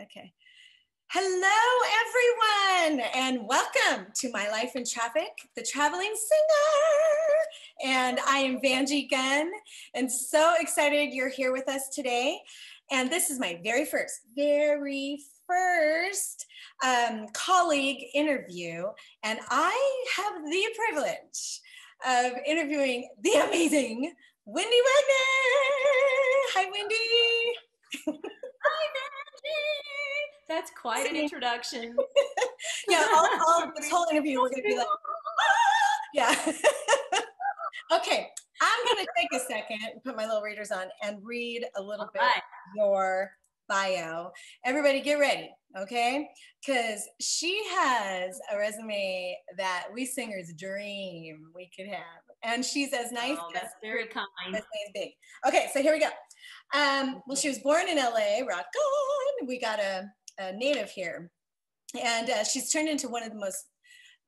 Okay. Hello, everyone, and welcome to My Life in Traffic, the Traveling Singer. And I am Vangie Gunn, and so excited you're here with us today. And this is my very first colleague interview, and I have the privilege of interviewing the amazing Windy Wagner. Hi, Windy. Hi, Vangie. That's quite an introduction. Yeah, all this whole interview, we're going to be like, ah! Yeah. Okay, I'm going to take a second and put my little readers on and read a little bit of your bio. Everybody get ready, okay? Because she has a resume that we singers dream we could have. And she's as nice that's very kind. As nice big. Okay, so here we go. Well, she was born in LA, rock on. We got a native here. And she's turned into one of the most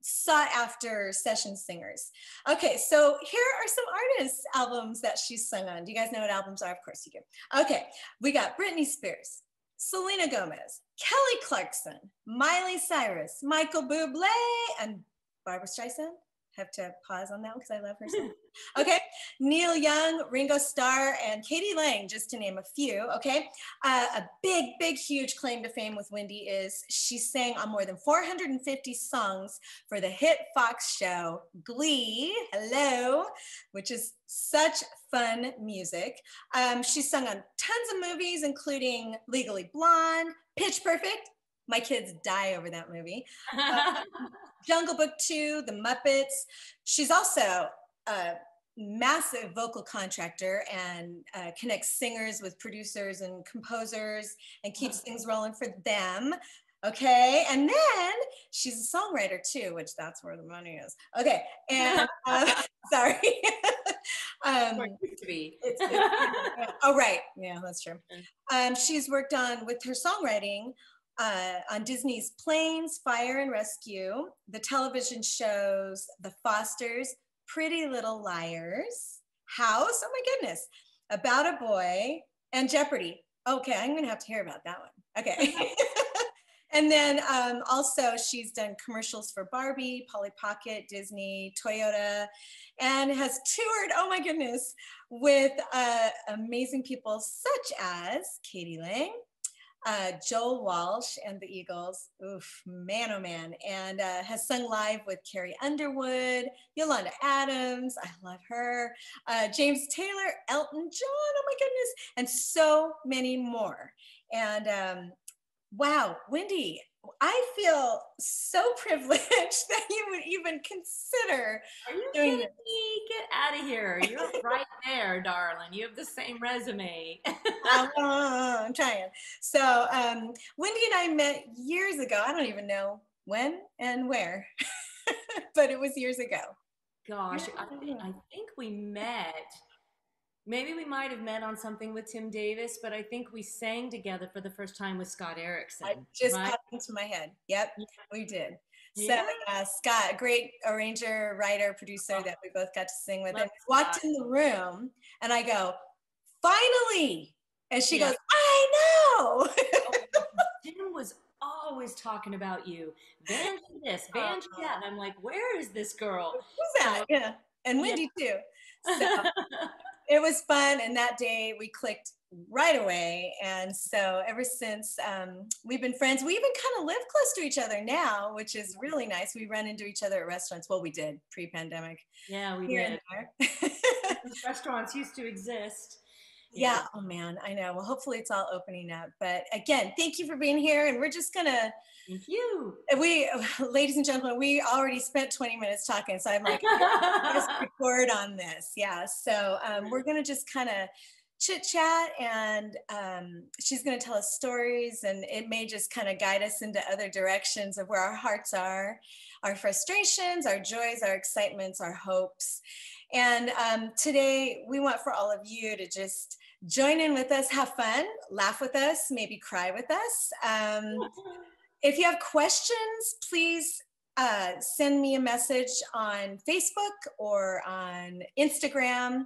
sought after session singers. Okay, so here are some artists' albums that she's sung on. Do you guys know what albums are? Of course you do. Okay, we got Britney Spears, Selena Gomez, Kelly Clarkson, Miley Cyrus, Michael Bublé, and Barbra Streisand. Have to pause on that one because I love her so much. Okay, Neil Young, Ringo Starr, and Katie Lang, just to name a few. Okay, a big, huge claim to fame with Windy is she sang on more than 450 songs for the hit Fox show Glee. Hello, which is such fun music. She's sung on tons of movies, including Legally Blonde, Pitch Perfect. My kids die over that movie. Jungle Book 2, The Muppets. She's also a massive vocal contractor and connects singers with producers and composers and keeps things rolling for them. Okay, and then she's a songwriter too, which that's where the money is. Okay, and sorry. Oh, right, yeah, that's true. She's worked on, with her songwriting, on Disney's Planes, Fire and Rescue, the television shows The Fosters, Pretty Little Liars, House, oh my goodness, About a Boy, and Jeopardy. Okay, I'm gonna have to hear about that one. Okay. And then also she's done commercials for Barbie, Polly Pocket, Disney, Toyota, and has toured, oh my goodness, with amazing people such as Katie Lang, Joel Walsh and the Eagles, oof, man, oh man, and has sung live with Carrie Underwood, Yolanda Adams, I love her, James Taylor, Elton John, oh my goodness, and so many more. And wow, Windy, I feel so privileged that you would even consider doing this. Get out of here. You're right there, darling. You have the same resume. I'm trying. So Windy and I met years ago. I don't even know when and where, but it was years ago. Gosh, I think we met. Maybe we might have met on something with Tim Davis, but I think we sang together for the first time with Scott Erickson. I just popped into my head. Yep, we did. Yeah. So Scott, a great arranger, writer, producer that we both got to sing with. And walked in the room and I go, finally. And she goes, I know. Tim was always talking about you. Vangie this, Vangie that. And I'm like, where is this girl? Who's that? Yeah. And Windy too. So it was fun. And that day we clicked right away. And so ever since we've been friends, we even kind of live close to each other now, which is really nice. We run into each other at restaurants. Well, we did pre-pandemic. Yeah, we did. Those restaurants used to exist. Yeah. Oh man, I know. Well, hopefully it's all opening up. But again, thank you for being here. And we're just gonna, thank you. Ladies and gentlemen, we already spent 20 minutes talking. So I'm like, let's record on this. Yeah. So we're gonna just kind of chit chat and she's gonna tell us stories and it may just kind of guide us into other directions of where our hearts are, our frustrations, our joys, our excitements, our hopes. And today we want for all of you to just join in with us, have fun, laugh with us, maybe cry with us. If you have questions, please send me a message on Facebook or on Instagram.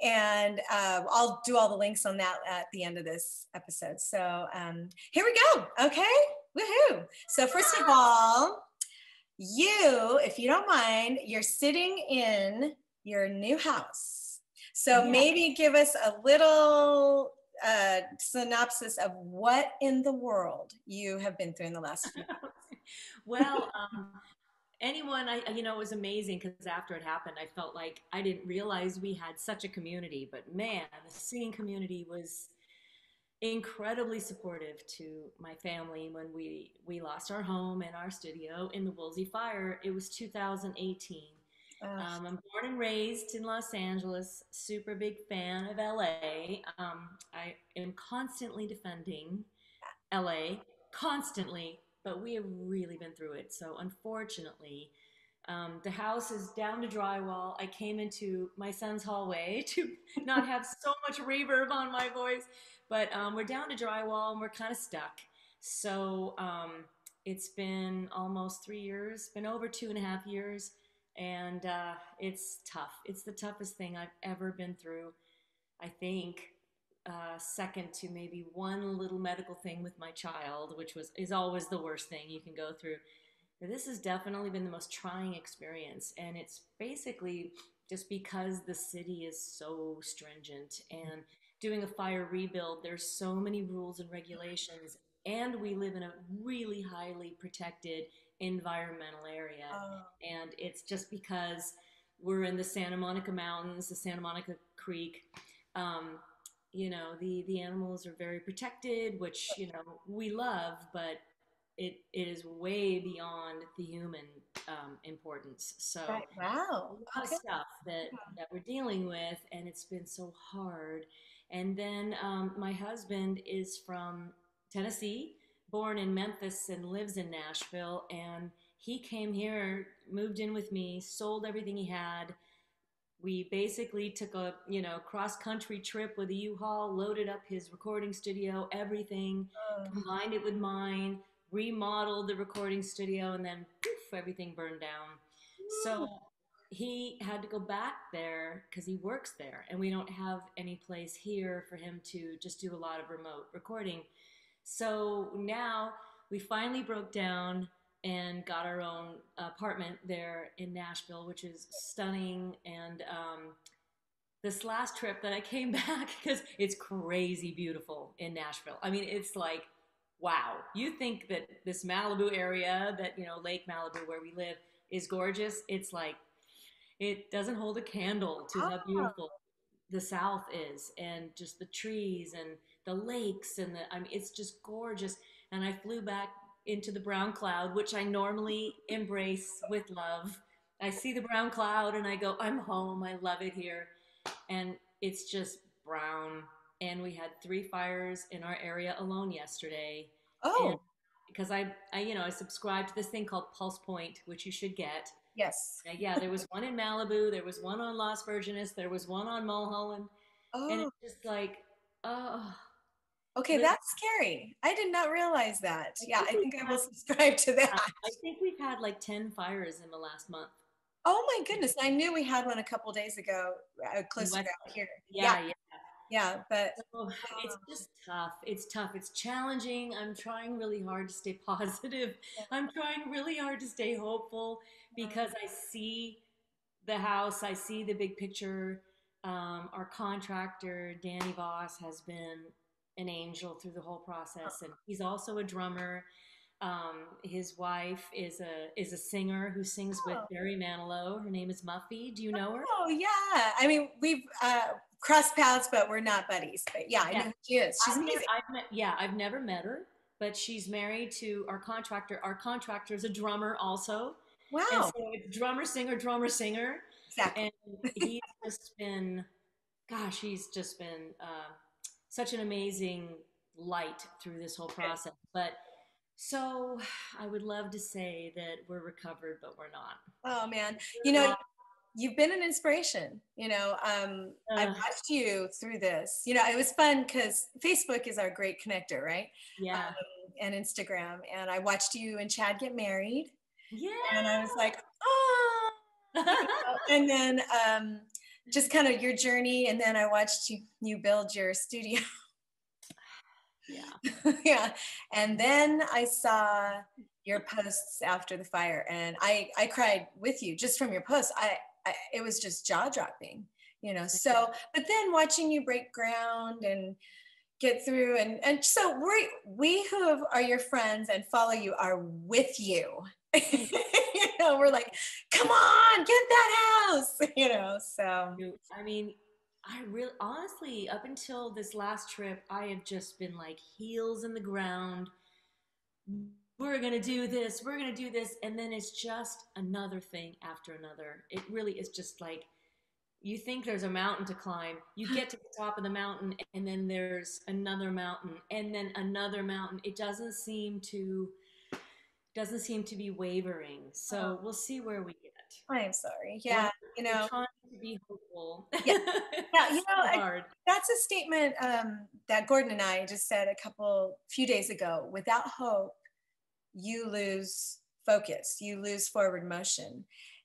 And I'll do all the links on that at the end of this episode. So here we go. Okay, woohoo. So first of all, if you don't mind, you're sitting in your new house. So maybe give us a little synopsis of what in the world you have been through in the last few months. Well, it was amazing because after it happened, I felt like I didn't realize we had such a community, but man, the singing community was incredibly supportive to my family when we lost our home and our studio in the Woolsey fire. It was 2018. I'm born and raised in Los Angeles, super big fan of LA. I am constantly defending LA, constantly, but we have really been through it. So unfortunately, the house is down to drywall. I came into my son's hallway to not have so much reverb on my voice, but we're down to drywall and we're kind of stuck. So it's been almost 3 years, been over 2.5 years, and it's tough. It's the toughest thing I've ever been through. I think second to maybe one little medical thing with my child, which is always the worst thing you can go through. This has definitely been the most trying experience, and it's basically just because the city is so stringent and doing a fire rebuild, there's so many rules and regulations, and we live in a really highly protected environmental area. And it's just because we're in the Santa Monica Mountains, the Santa Monica Creek. The animals are very protected, which we love, but it is way beyond the human importance. So wow, a lot of stuff that we're dealing with, and it's been so hard. And then my husband is from Tennessee, born in Memphis and lives in Nashville, and he came here, moved in with me, sold everything he had. We basically took a cross-country trip with a U-Haul, loaded up his recording studio, everything, combined it with mine, remodeled the recording studio, and then poof, everything burned down. So he had to go back there because he works there, and we don't have any place here for him to just do a lot of remote recording. So now we finally broke down and got our own apartment there in Nashville, which is stunning. And this last trip that I came back, because it's crazy beautiful in Nashville. I mean, it's like, wow. You think that this Malibu area, that, Lake Malibu where we live, is gorgeous. It's like, it doesn't hold a candle to how beautiful the South is, and just the trees and the lakes it's just gorgeous. And I flew back into the brown cloud, which I normally embrace with love. I see the brown cloud and I go, I'm home. I love it here. And it's just brown. And we had 3 fires in our area alone yesterday. And because I subscribe to this thing called Pulse Point, which you should get. Yes. Yeah, there was one in Malibu, there was one on Las Virgenes, there was one on Mulholland. And it's just like, okay, that's scary. I did not realize that. Yeah, I think I will subscribe to that. I think we've had like 10 fires in the last month. Oh my goodness. I knew we had one a couple days ago, closer to here. Yeah, but it's just tough. It's tough. It's challenging. I'm trying really hard to stay positive. I'm trying really hard to stay hopeful because I see the house. I see the big picture. Our contractor, Danny Voss, has been an angel through the whole process, and he's also a drummer. His wife is a singer who sings with Barry Manilow. Her name is Muffy. Do you know her? Oh yeah. I mean, we've crossed paths, but we're not buddies. But yeah, I know who she is. She's amazing. I've never met her, but she's married to our contractor. Our contractor is a drummer also. Wow. And so it's drummer, singer, drummer, singer. Exactly. And he's just been such an amazing light through this whole process. But so I would love to say that we're recovered, but we're not. Oh man. You've been an inspiration. I watched you through this. It was fun because Facebook is our great connector, right? Yeah. And Instagram. And I watched you and Chad get married. Yeah. And I was like, oh. And then just kind of your journey, and then I watched you build your studio. Yeah. Yeah, and then I saw your posts after the fire, and I cried with you just from your posts. It was just jaw dropping, you know. So, but then watching you break ground and get through, and so we who are your friends and follow you are with you. You know, we're like, come on, get that house, you know. So I mean, I really, honestly, up until this last trip, I have just been like heels in the ground. We're going to do this. We're going to do this. And then it's just another thing after another. It really is just like you think there's a mountain to climb. You get to the top of the mountain, and then there's another mountain, and then another mountain. It doesn't seem to be wavering. So we'll see where we get. I'm sorry. We're, Yeah, you we're know. trying to be hopeful. Yeah, yeah. You It's know, so hard. that's a statement that Gordon and I just said few days ago. Without hope, you lose focus. You lose forward motion.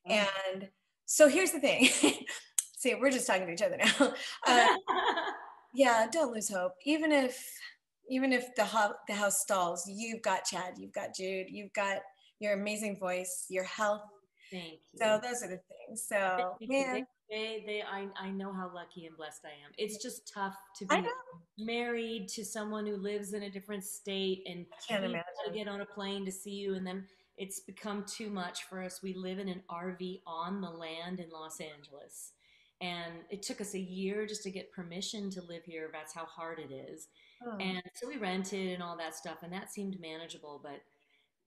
Oh. And so here's the thing. See, we're just talking to each other now. Yeah, don't lose hope. Even if the house stalls, you've got Chad, you've got Jude, you've got your amazing voice, your health. Thank you. So those are the things. So man, I know how lucky and blessed I am. It's just tough to I be know. married to someone who lives in a different state, and I can't we've got to imagine. get on a plane to see you, and then it's become too much for us. We live in an RV on the land in Los Angeles, and it took us a year just to get permission to live here. That's how hard it is. Oh. And so we rented and all that stuff, and that seemed manageable, but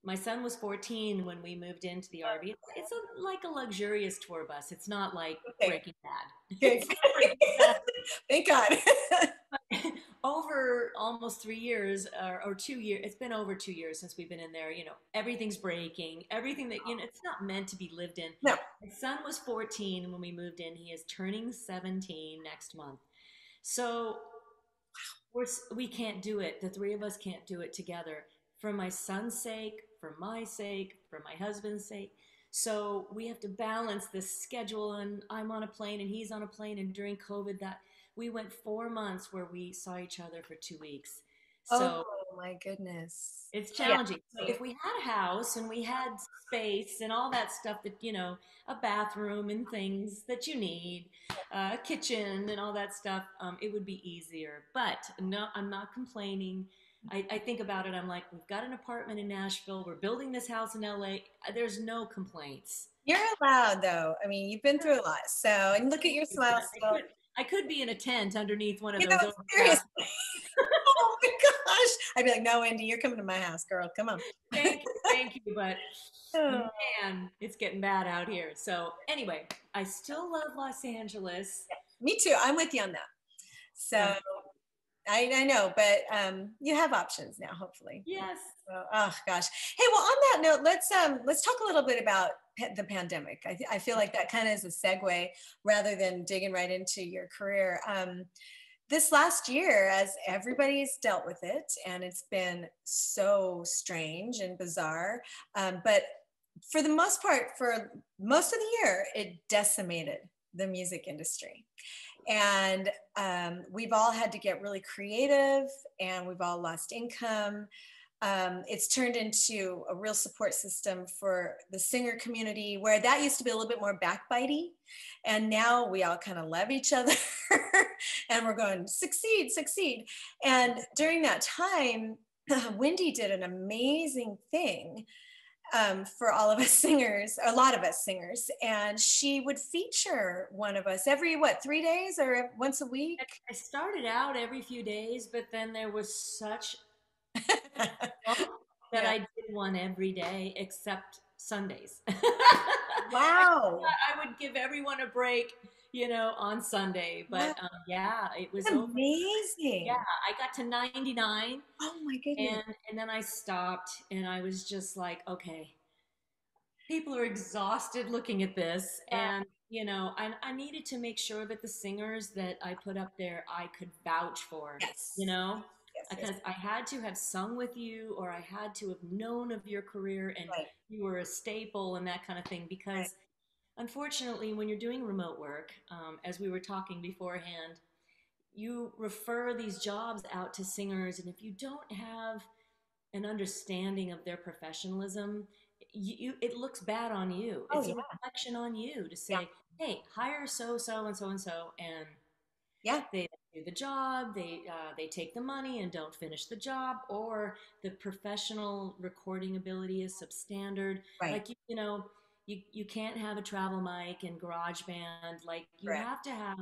my son was 14 when we moved into the RV. It's like a luxurious tour bus. It's not like Okay. Breaking Bad. Okay. It's not Breaking Bad. Thank God. Over almost 3 years or 2 years, it's been over 2 years since we've been in there. Everything's breaking. Everything that it's not meant to be lived in. No. My son was 14 when we moved in. He is turning 17 next month. So we can't do it. The three of us can't do it together for my son's sake, for my sake, for my husband's sake. So we have to balance this schedule, and I'm on a plane and he's on a plane. And during COVID, that we went 4 months where we saw each other for 2 weeks. So Oh my goodness. it's Yeah. challenging. So if we had a house and we had space and all that stuff that, a bathroom and things that you need, a kitchen and all that stuff, it would be easier. But no, I'm not complaining. I think about it. I'm like, we've got an apartment in Nashville. We're building this house in LA. There's no complaints. You're allowed though. I mean, you've been through a lot. So, and look at your smile still. I could be in a tent underneath one of You those know, seriously. Oh my gosh. I'd be like, no, Wendy, you're coming to my house, girl. Come on. Thank you, but Oh. man, it's getting bad out here. So anyway, I still love Los Angeles. Me too. I'm with you on that. So I know, but you have options now, hopefully. Yes. So, oh gosh. Hey, well, on that note, let's talk a little bit about the pandemic. I feel like that kind of is a segue rather than digging right into your career. This last year, as everybody's dealt with it, and it's been so strange and bizarre, but for the most part, for most of the year, it decimated the music industry. And we've all had to get really creative, and we've all lost income. It's turned into a real support system for the singer community, where that used to be a little bit more backbitey. And now we all kind of love each other and we're going, succeed, succeed. And during that time, Windy did an amazing thing for all of us singers, a lot of us singers. And she would feature one of us every, 3 days or once a week? I started out every few days, but then there was such that I did one every day except Sundays. Wow. I would give everyone a break, on Sunday. But yeah, it was amazing. Yeah, I got to 99. Oh my goodness. And then I stopped, and I was just like, okay, people are exhausted looking at this. And, I needed to make sure that the singers that I put up there, I could vouch for, yes. Because I had to have sung with you, or I had to have known of your career, and you were a staple and that kind of thing, because unfortunately, when you're doing remote work, as we were talking beforehand, you refer these jobs out to singers, and if you don't have an understanding of their professionalism, it looks bad on you. Oh It's a yeah. reflection on you to Yeah. say, "Hey, hire so and so and so," and Yeah. they do the job, they take the money and don't finish the job, or the professional recording ability is substandard. Right. Like you can't have a travel mic and garage band. Like you Correct. have to have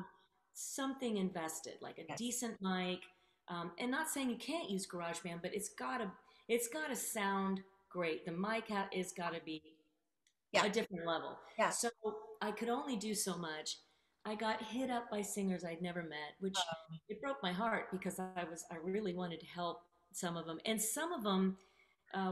something invested, like a Yes. decent mic. And not saying you can't use GarageBand, but it's gotta sound great. The mic is gotta be Yeah. a different level. Yeah. So I could only do so much. I got hit up by singers I'd never met, which it broke my heart because I really wanted to help some of them, and some of them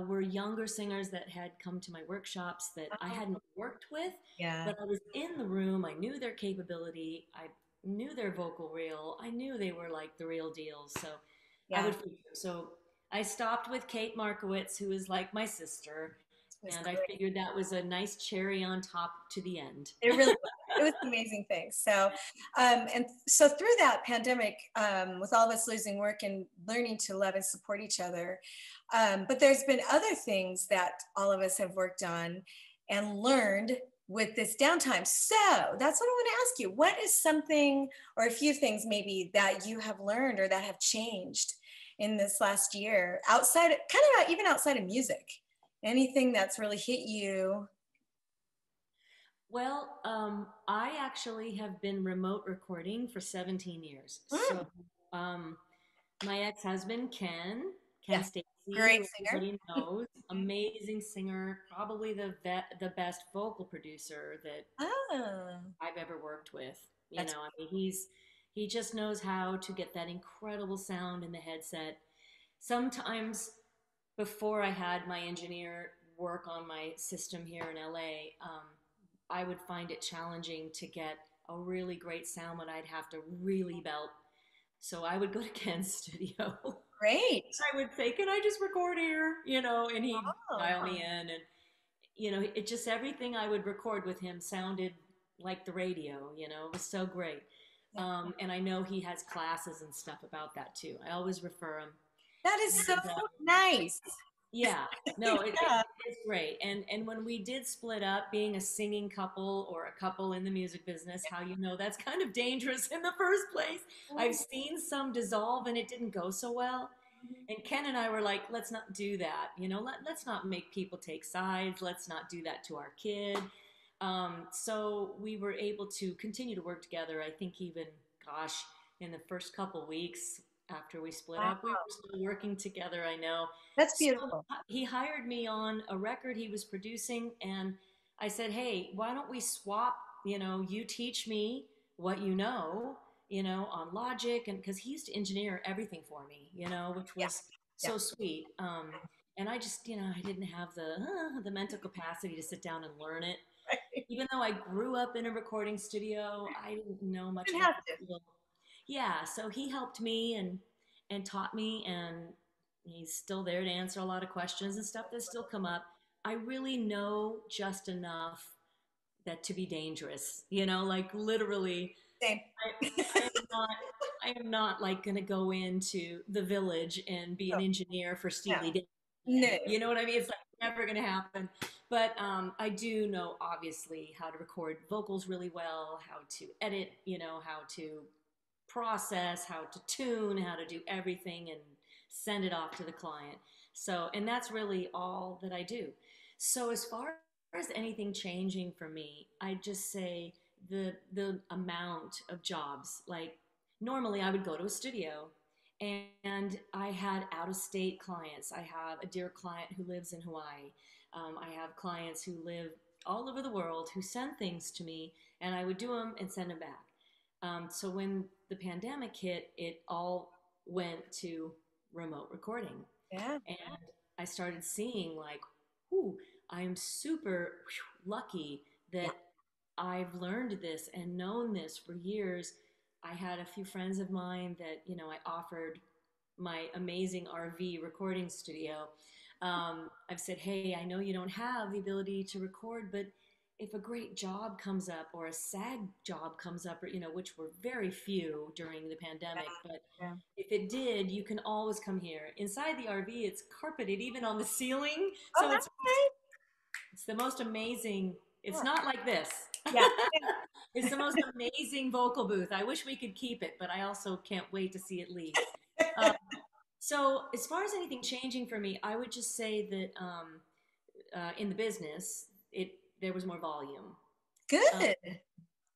were younger singers that had come to my workshops that I hadn't Oh, worked with, yeah. but I was in the room. I knew their capability. I knew their vocal reel. I knew they were like the real deal. So I Yeah. would feature. So I stopped with Kate Markowitz, who is like my sister, It was and I great. figured that was a nice cherry on top to the end. It really was. It was an amazing thing. So, and so through that pandemic, with all of us losing work and learning to love and support each other, but there's been other things that all of us have worked on and learned with this downtime. So that's what I want to ask you. What is something or a few things maybe that you have learned or that have changed in this last year outside, kind of even outside of music? Anything that's really hit you? Well, I actually have been remote recording for 17 years. Mm, So, um, my ex-husband, Ken yes, Stacy, great who singer. everybody knows, amazing singer, probably the best vocal producer that Oh, I've ever worked with. that's I mean, he just knows how to get that incredible sound in the headset. Sometimes before I had my engineer work on my system here in LA, I would find it challenging to get a really great sound when I'd have to really belt. So I would go to Ken's studio. great. I would say, "Can I just record here?" And he'd Oh, dial me in, and it just everything I would record with him sounded like the radio. It was so great. yeah. And I know he has classes and stuff about that too. I always refer him. That is so And nice. yeah, no, Yeah. it's great. And when we did split up, being a singing couple or a couple in the music business, how that's kind of dangerous in the first place. I've seen some dissolve and it didn't go so well. And Ken and I were like, let's not do that. Let's not make people take sides. Let's not do that to our kid. So we were able to continue to work together. I think even, gosh, in the first couple weeks after we split Wow, up, we were still working together. I know. that's So beautiful. he hired me on a record he was producing, and I said, "Hey, why don't we swap? You teach me what on Logic, and because he used to engineer everything for me, which Yeah, was yeah. so sweet. And I just, I didn't have the mental capacity to sit down and learn it. Even though I grew up in a recording studio, I didn't know You much didn't about have to. the field. Yeah, so he helped me and taught me, and he's still there to answer a lot of questions and stuff that still come up. I really know just enough that to be dangerous, like literally. Same. I am not like going to go into the village and be No, an engineer for no, Steely Dan. no. You know what I mean? It's like never going to happen. But I do know obviously how to record vocals really well, how to edit, how to process, how to tune, how to do everything and send it off to the client. So, and that's really all that I do. So, as far as anything changing for me, I just say the amount of jobs. Like normally, I would go to a studio, and I had out of state clients. I have a dear client who lives in Hawaii. I have clients who live all over the world who send things to me, and I would do them and send them back. So when the pandemic hit, it all went to remote recording. Yeah, And I started seeing like, whoo, I'm super lucky yeah, that I've learned this and known this for years. I had a few friends of mine that, I offered my amazing RV recording studio. I've said, hey, I know you don't have the ability to record, but if a great job comes up or a SAG job comes up, or, which were very few during the pandemic, but Yeah. if it did, you can always come here. Inside the RV, it's carpeted even on the ceiling. Oh, So that's it's the most amazing. It's nice. not like this. Yeah. It's the most amazing vocal booth. I wish we could keep it, but I also can't wait to see it leave. Um, so, as far as anything changing for me, I would just say that in the business, there was more volume. Um, Good. That's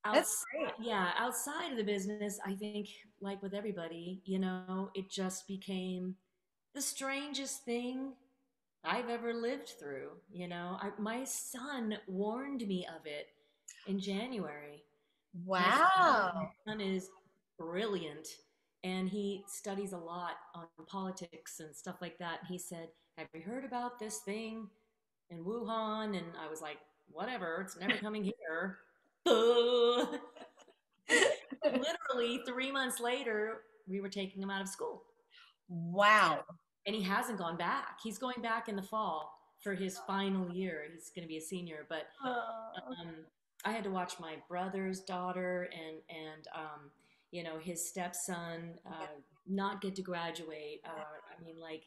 outside, great. yeah, outside of the business, I think, like with everybody, it just became the strangest thing I've ever lived through. My son warned me of it in January. My Wow. son is brilliant, and he studies a lot on politics and stuff like that. He said, "Have you heard about this thing in Wuhan?" And I was like, "Whatever, it's never coming here." Literally 3 months later, we were taking him out of school. Wow. And he hasn't gone back. He's going back in the fall for his final year. He's going to be a senior, but Oh, um, I had to watch my brother's daughter and his stepson not get to graduate. I mean, like,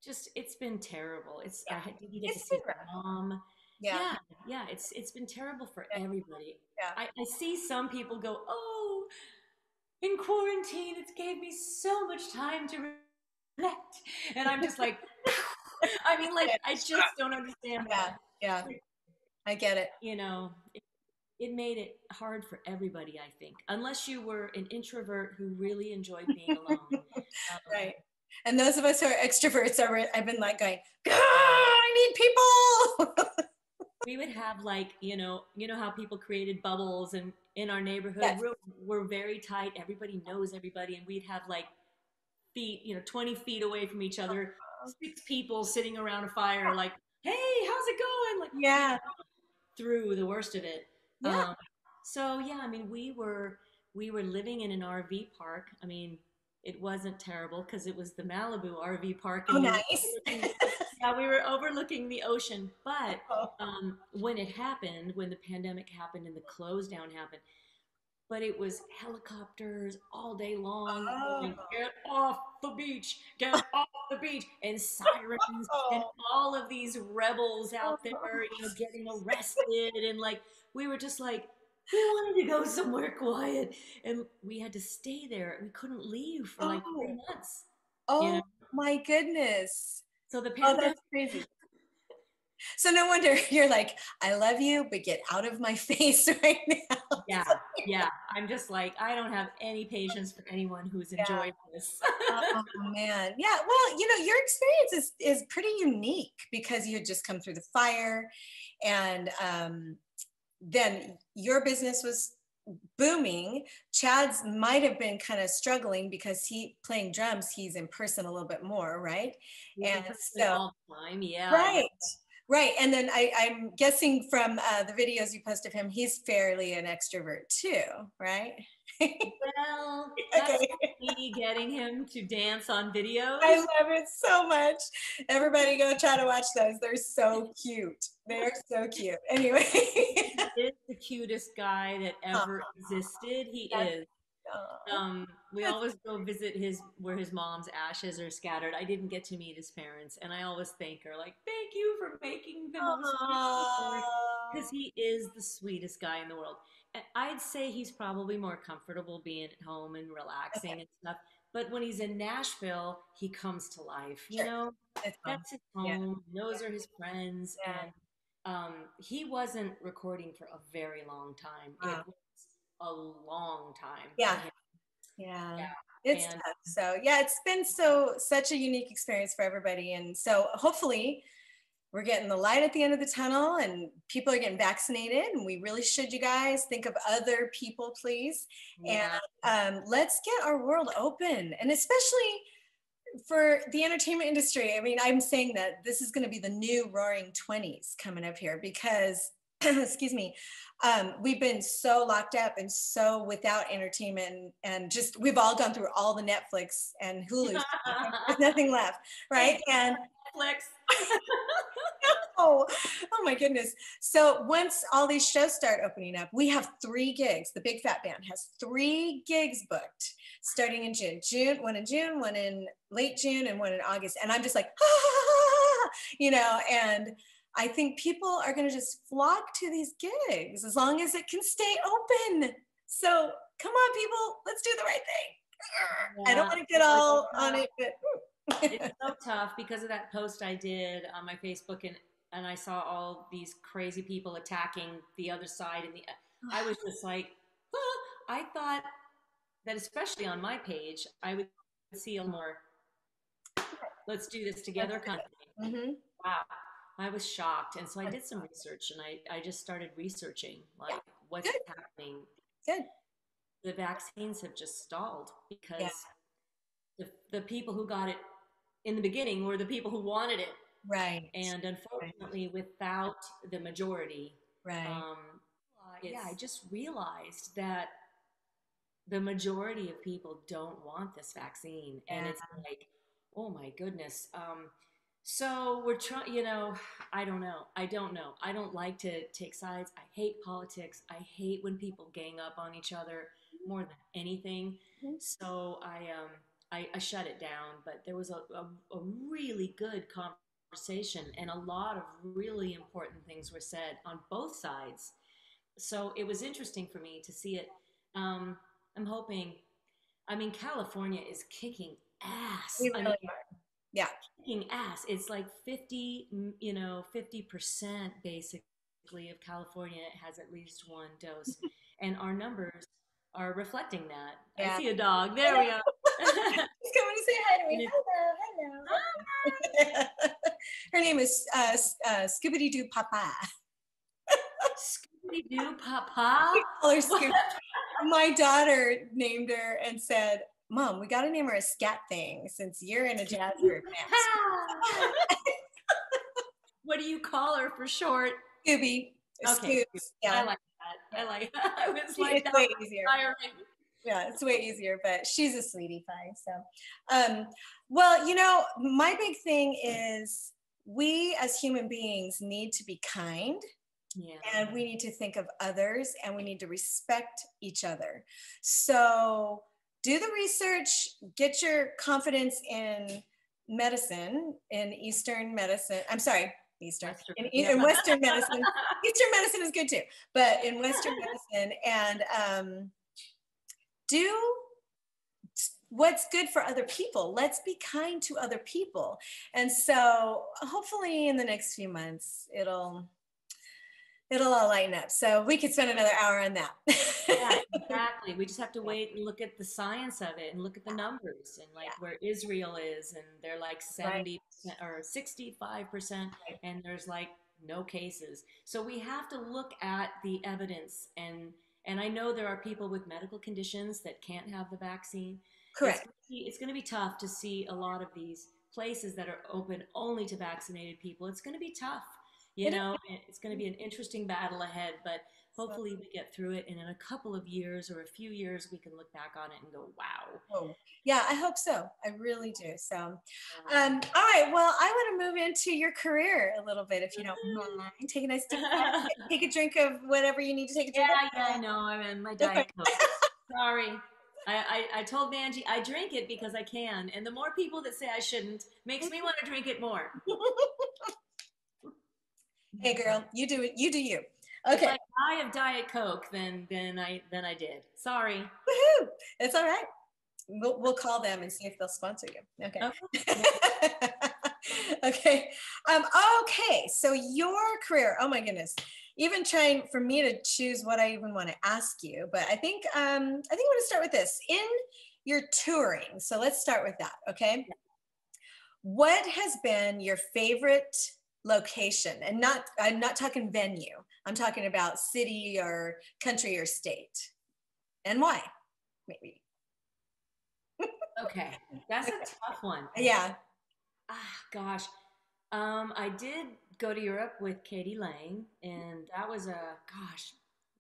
just it's been terrible. yeah. I didn't get to It's see been rough. my mom. Yeah. Yeah, it's been terrible for Yeah. everybody. Yeah. I see some people go, "Oh, in quarantine, it gave me so much time to reflect," and I'm just like, I mean, like, I just don't understand Yeah. that. Yeah. I get it. You know, it made it hard for everybody, I think, unless you were an introvert who really enjoyed being alone. Right. And those of us who are extroverts I've been like going, I need people. We would have, like, how people created bubbles, and in our neighborhood, Yes. we're very tight. Everybody knows everybody, and we'd have like feet, 20 feet away from each other, 6 people sitting around a fire, like, "Hey, how's it going?" Like, Yeah. through the worst of it. Yeah. Um, so yeah, I mean, we were living in an RV park. I mean, it wasn't terrible because it was the Malibu RV park, Oh, and nice. we were overlooking the ocean. But Oh, when it happened, when the pandemic happened and the close down happened, but it was helicopters all day long oh, going, "Get off the beach, get off the beach," and sirens and oh, all of these rebels out there, oh, getting arrested. And like, we were just like, we wanted to go somewhere quiet, and we had to stay there. We couldn't leave for like oh, 3 months, you know? oh my goodness. So the Oh, pandemic, that's crazy. So no wonder you're like, I love you, but get out of my face right now. yeah, yeah. I'm just like, I don't have any patience for anyone who's Yeah. enjoyed this. Oh man. Yeah. Well, your experience is pretty unique because you had just come through the fire, and then your business was booming. Chad's might have been kind of struggling because he playing drums, he's in person a little bit more, right? He's And in person so, all the time. Yeah, right. Right. And then I'm guessing from the videos you post of him, he's fairly an extrovert too, right? well, that's Okay. me getting him to dance on videos. I love it so much. Everybody go try to watch those. They're so cute. They're so cute. Anyway. He is the cutest guy that ever existed. He That's, is. oh, We that's, always go visit where his mom's ashes are scattered. I didn't get to meet his parents, and I always thank her, like, "Thank you for making the most beautiful," because oh, he is the sweetest guy in the world. And I'd say he's probably more comfortable being at home and okay, relaxing and stuff. But when he's in Nashville, he comes to life. sure. It's fun. That's his Yeah, home. yeah, Those are his friends, yeah. and he wasn't recording for a very long time. It Wow. was a long time for Yeah, him. yeah. Yeah. It's And tough. So yeah, it's been such a unique experience for everybody. And so hopefully we're getting the light at the end of the tunnel and people are getting vaccinated, and we really should. You guys think of other people, please. And yeah, let's get our world open, and especially for the entertainment industry. I mean, I'm saying that this is going to be the new roaring 20s coming up here because excuse me, we've been so locked up and so without entertainment, and just we've all gone through all the Netflix and Hulu stuff. There's nothing left, right? And Netflix. Oh my goodness. So once all these shows start opening up, we have 3 gigs. The Big Fat Band has 3 gigs booked starting in June. One in June, one in late June, and one in August. And I'm just like, and I think people are going to just flock to these gigs as long as it can stay open. So come on, people, let's do the right thing. Yeah, I don't want to get all on it, but it's so tough because of that post I did on my Facebook, and I saw all these crazy people attacking the other side, and I was just like, I thought that especially on my page, I would see a more let's do this together kind of thing. Mm-hmm. Wow. I was shocked. And so I did some research, and I just started researching like what's happening. Good. The vaccines have just stalled because the people who got it in the beginning were the people who wanted it. Right. And unfortunately, without the majority, right. I just realized that the majority of people don't want this vaccine. And it's like, oh my goodness. So we're trying, I don't know. I don't like to take sides. I hate politics. I hate when people gang up on each other more than anything. So I shut it down, but there was a really good conversation, and a lot of really important things were said on both sides. So it was interesting for me to see it. I'm hoping, California is kicking ass. We really are. Yeah. Kicking ass. It's like 50% basically of California has at least one dose. And our numbers are reflecting that. Yeah. I see a dog. There we are. She's coming to say hi to me. Hello. Her name is Scooby Doo Papa. Scooby Doo Papa? We call her Scooby. My daughter named her and said, Mom, we got to name her a scat thing since you're in a jazz group now. What do you call her for short? Scooby. Okay. Scoops. Yeah. I like that. I like that. I was like, it's way easier. Yeah, it's way easier, but she's a sweetie pie. So, well, my big thing is we as human beings need to be kind. Yeah. And we need to think of others, and we need to respect each other. So do the research, get your confidence in medicine, in Eastern medicine. I'm sorry, Eastern. In Western medicine. Eastern medicine is good too, but in Western medicine, and do what's good for other people. Let's be kind to other people. And so hopefully in the next few months, it'll all lighten up. So we could spend another hour on that. Yeah, exactly. We just have to wait and look at the science of it and look at the numbers and where Israel is, and they're like 70% or 65%, and there's like no cases. So we have to look at the evidence, and I know there are people with medical conditions that can't have the vaccine. Correct. It's going to be tough to see a lot of these places that are open only to vaccinated people. It's going to be tough. It's going to be an interesting battle ahead, but hopefully we get through it. And in a couple of years or a few years, we can look back on it and go, wow. Oh, yeah, I hope so. I really do. So, all right. Well, I want to move into your career a little bit, if you don't mind. Take a nice take a drink of whatever you need to take a drink of. Yeah, I know. I'm in my Diet Coke. Sorry. I told Vangie I drink it because I can. And the more people that say I shouldn't makes me want to drink it more. Hey girl, you do it. You do you. Okay. If I die of Diet Coke, then I did. Sorry. Woohoo! It's all right. We'll call them and see if they'll sponsor you. Okay. Okay. Okay. So your career. Oh my goodness. Even trying for me to choose what I even want to ask you, but I think I want to start with this. In your touring. So let's start with that. Okay. Yeah. What has been your favorite location? And I'm not talking venue. I'm talking about city or country or state. And why? Maybe. Okay. That's a tough one. Yeah. Gosh. I did go to Europe with Katie Lang, and that was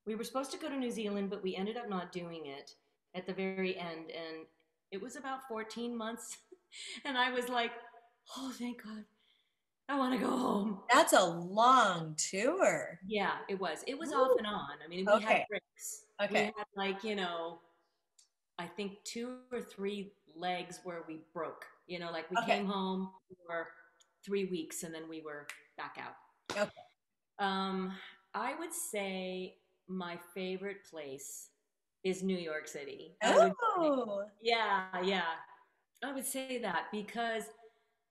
we were supposed to go to New Zealand, but we ended up not doing it at the very end. And it was about 14 months. And I was like, oh, thank God. I want to go home. That's a long tour. Yeah, it was. It was off Woo. and on. I mean, we had Okay. breaks. We Okay. had like, I think 2 or 3 legs where we broke. Like we Okay. came home for 3 weeks and then we were back out. Okay. Um, I would say my favorite place is New York City. I would say, Oh. yeah, yeah. I would say that because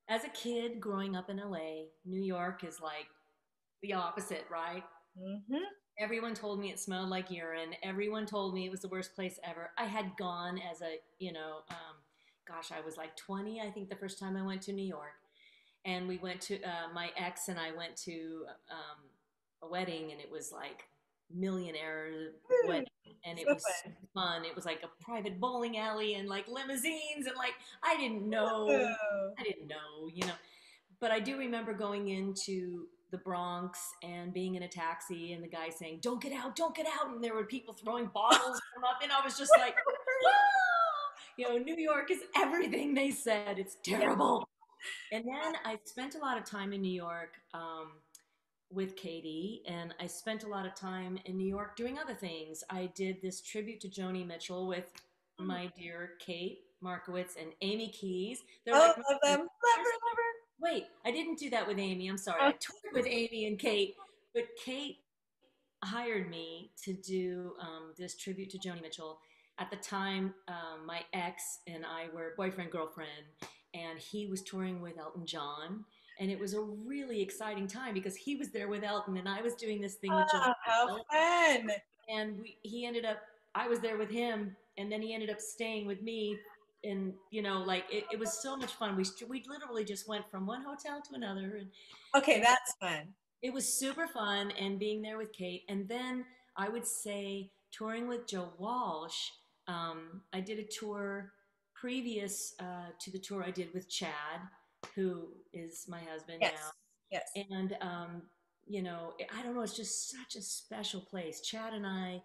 as a kid growing up in LA, New York is like the opposite, right? Mm-hmm. Everyone told me it smelled like urine. Everyone told me it was the worst place ever. I had gone as gosh, I was like 20, I think, the first time I went to New York. And we went to, my ex and I went to a wedding, and it was like millionaire Woo. wedding. And it So was so fun. It was like a private bowling alley and like limousines. And like, I didn't know, fun. I didn't know, but I do remember going into the Bronx and being in a taxi and the guy saying, "Don't get out, don't get out." And there were people throwing bottles from up, and I was just like, ah! New York is everything they said. It's terrible. And then I spent a lot of time in New York with Katie, and I spent a lot of time in New York doing other things. I did this tribute to Joni Mitchell with my dear Kate Markowitz and Amy Keys. They're Oh, like my love them. Love her, love Wait, I didn't do that with Amy. I'm sorry. her. I toured with Amy and Kate, but Kate hired me to do this tribute to Joni Mitchell. At the time, my ex and I were boyfriend, girlfriend, and he was touring with Elton John. And it was a really exciting time because he was there with Elton, and I was doing this thing with Joni Oh, how Mitchell. fun. And he ended up, I was there with him, and then he ended up staying with me. And like it was so much fun. We literally just went from one hotel to another, Okay, and that's fun. it was super fun, and being there with Kate. And then I would say touring with Joe Walsh. I did a tour previous to the tour I did with Chad, who is my husband Yes. now. Yes. And I don't know, it's just such a special place. Chad and I,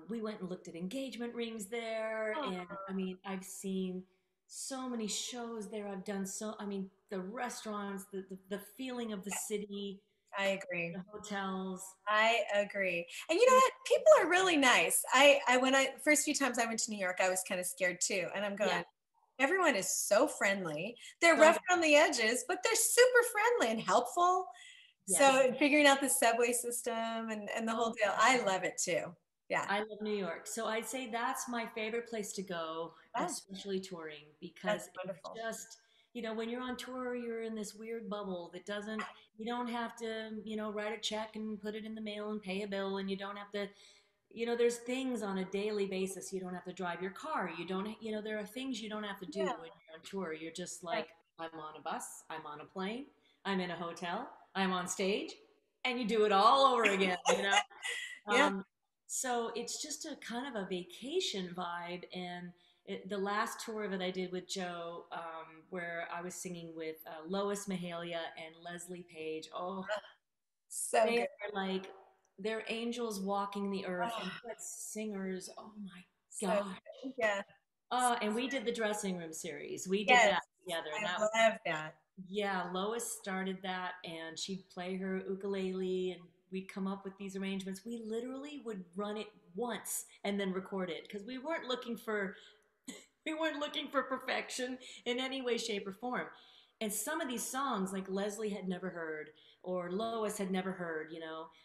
we went and looked at engagement rings there, Oh, and I mean, I've seen so many shows there. I've done I mean, the restaurants, the feeling of the city, I agree. the hotels. I agree. And you know what? People are really nice. When I first few times I went to New York, I was kind of scared too. And I'm Yeah, going, everyone is so friendly. They're so rough around the edges, but they're super friendly and helpful. yes. So figuring out the subway system and the whole Oh, deal, I love it too. Yeah. I love New York. So I'd say that's my favorite place to go, Oh, especially touring, because that's it's wonderful. just, when you're on tour, you're in this weird bubble that doesn't, you don't have to, write a check and put it in the mail and pay a bill, and you don't have to, there's things on a daily basis. You don't have to drive your car. You don't, there are things you don't have to do Yeah. when you're on tour. You're just Yeah. like, I'm on a bus, I'm on a plane, I'm in a hotel, I'm on stage, and you do it all over again. Yeah. Um, so it's just a kind of a vacation vibe. And the last tour of it I did with Joe, where I was singing with Lois Mahalia and Leslie Page. Oh, So they good. are like, they're angels walking the earth, Oh, and what singers. Oh my so God. good. Yeah. And we did the dressing room series. We did Yes. that together. And that was, I love that. yeah, Lois started that, and she'd play her ukulele, and we'd come up with these arrangements. We literally would run it once and then record it because we weren't looking for perfection in any way, shape, or form. And some of these songs, like Leslie had never heard, or Lois had never heard.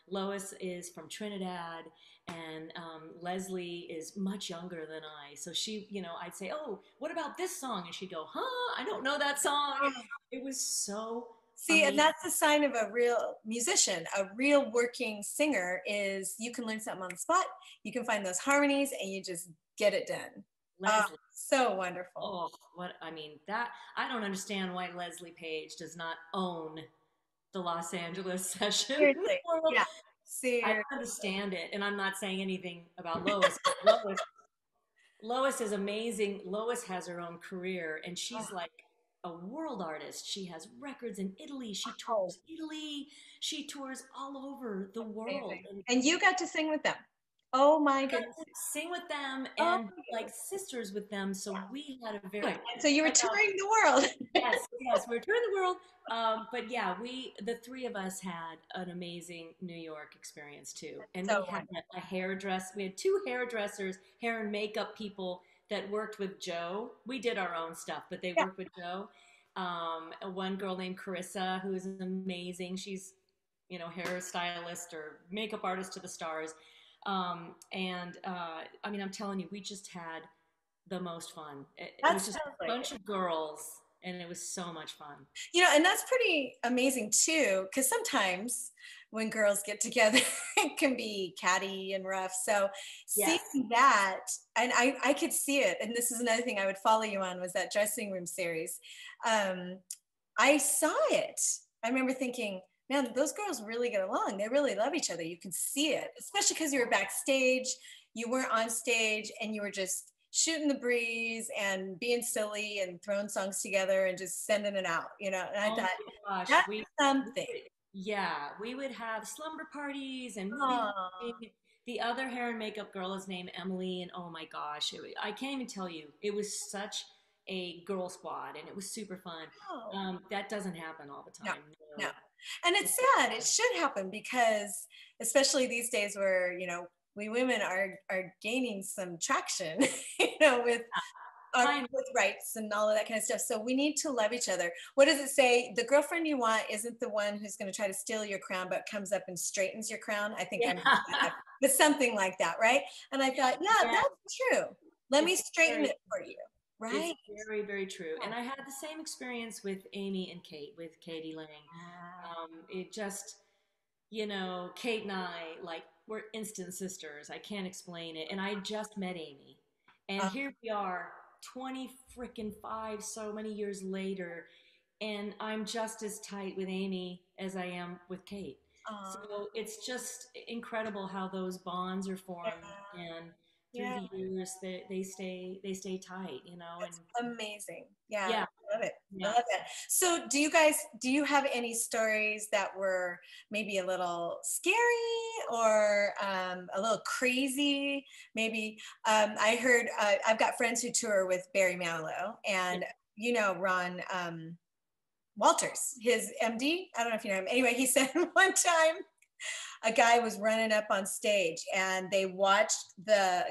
Lois is from Trinidad, and Leslie is much younger than I. So she, I'd say, "Oh, what about this song?" And she'd go, "Huh? I don't know that song." It was so See, and amazing. that's the sign of a real musician, a real working singer is you can learn something on the spot, you can find those harmonies, and you just get it done. Oh, Leslie. so wonderful. Oh, what I mean that I don't understand why Leslie Page does not own the Los Angeles session Seriously. world. Yeah. I Seriously. don't understand it, and I'm not saying anything about Lois. Lois is amazing. Lois has her own career, and she's like a world artist. She has records in Italy. She Oh, tours Italy. She tours all over the world, amazing. and And you got to sing with them. Oh my I got goodness. to sing with them Oh and my like goodness. sisters with them. So we had a very And so you were I felt touring the world. yes, yes. we're touring the world. But yeah, the three of us had an amazing New York experience too. And So we had a hairdress. We had two hairdressers, hair and makeup people that worked with Joe. We did our own stuff, but they yeah. worked with Joe. One girl named Carissa, who is amazing. She's, hairstylist or makeup artist to the stars. I mean, I'm telling you, we just had the most fun. It was That just sounds a like bunch it. of girls, and it was so much fun. And that's pretty amazing too, because sometimes when girls get together, it can be catty and rough. So seeing Yes. that, and I could see it, and this is another thing I would follow you on was that dressing room series. Um, I saw it. I remember thinking, man, those girls really get along. They really love each other. You can see it, especially because you were backstage, you weren't on stage, and you were just shooting the breeze and being silly and throwing songs together and just sending it out, And I Oh thought, my gosh, that's something. yeah, we would have slumber parties and movie Oh, watching. The other hair and makeup girl is named Emily, and oh my gosh, I can't even tell you. It was such a girl squad, and it was super fun. oh. That doesn't happen all the No, time. no. No. And it's sad. It should happen because, especially these days where, we women are gaining some traction, with I with rights and all of that kind of stuff. So we need to love each other. What does it say? The girlfriend you want isn't the one who's going to try to steal your crown, but comes up and straightens your crown. I think I yeah, messed that up, but something like that, right? And I thought, yeah, yeah. that's true. Let me It's straighten very it for you, It's right? very, very true. And I had the same experience with Amy and Kate, with Katie Lang. It just, Kate and I, like, we're instant sisters. I can't explain it. And I just met Amy. And Uh, here we are, 20 freaking 5, so many years later. And I'm just as tight with Amy as I am with Kate. So uh, it's just incredible how those bonds are yeah, formed. And through yeah. the years they stay tight, and That's amazing. Yeah, yeah, I love it. I yeah. love that. So do you have any stories that were maybe a little scary or a little crazy? Maybe I heard I've got friends who tour with Barry Manilow and Ron Walters, his MD. I don't know if you know him. Anyway, he said one time a guy was running up on stage and they watched the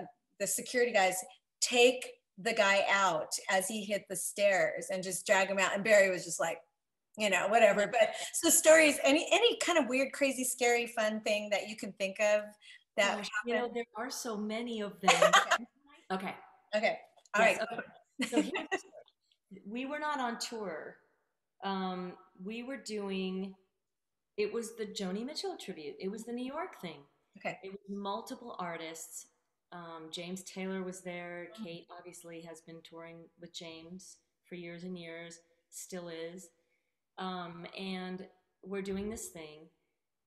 security guys take the guy out as he hit the stairs and just drag him out. And Barry was just like, whatever. But so stories, any kind of weird, crazy, scary, fun thing that you can think of that Gosh, happened? there are so many of them. Okay. Okay. All Yes. right. Okay. So here's the story. We were not on tour. We were doing. It was the Joni Mitchell tribute. It was the New York thing. Okay. It was multiple artists. James Taylor was there. Kate obviously has been touring with James for years and years, still is. And we're doing this thing.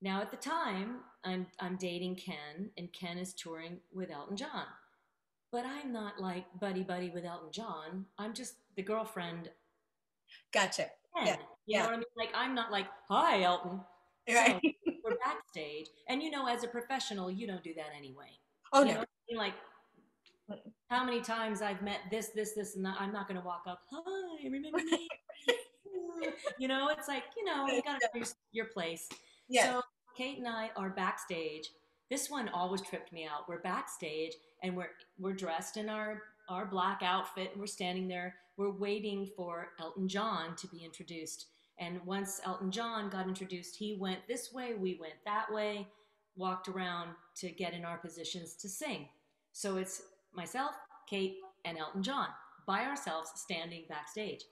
Now, at the time, I'm dating Ken, and Ken is touring with Elton John. But I'm not like buddy buddy with Elton John. I'm just the girlfriend Gotcha. Ken. Yeah. You know Yeah. what I mean? Like I'm not like, hi Elton. Right. So we're backstage, and as a professional, you don't do that anyway. Oh You no. know what I mean? Like how many times I've met this, and that, I'm not going to walk up, hi, remember me? It's like, you got to know your place. Yes. So Kate and I are backstage. This one always tripped me out. We're backstage and we're dressed in our black outfit and we're standing there. We're waiting for Elton John to be introduced. And once Elton John got introduced, he went this way, we went that way, walked around to get in our positions to sing. So it's myself, Kate, and Elton John by ourselves standing backstage.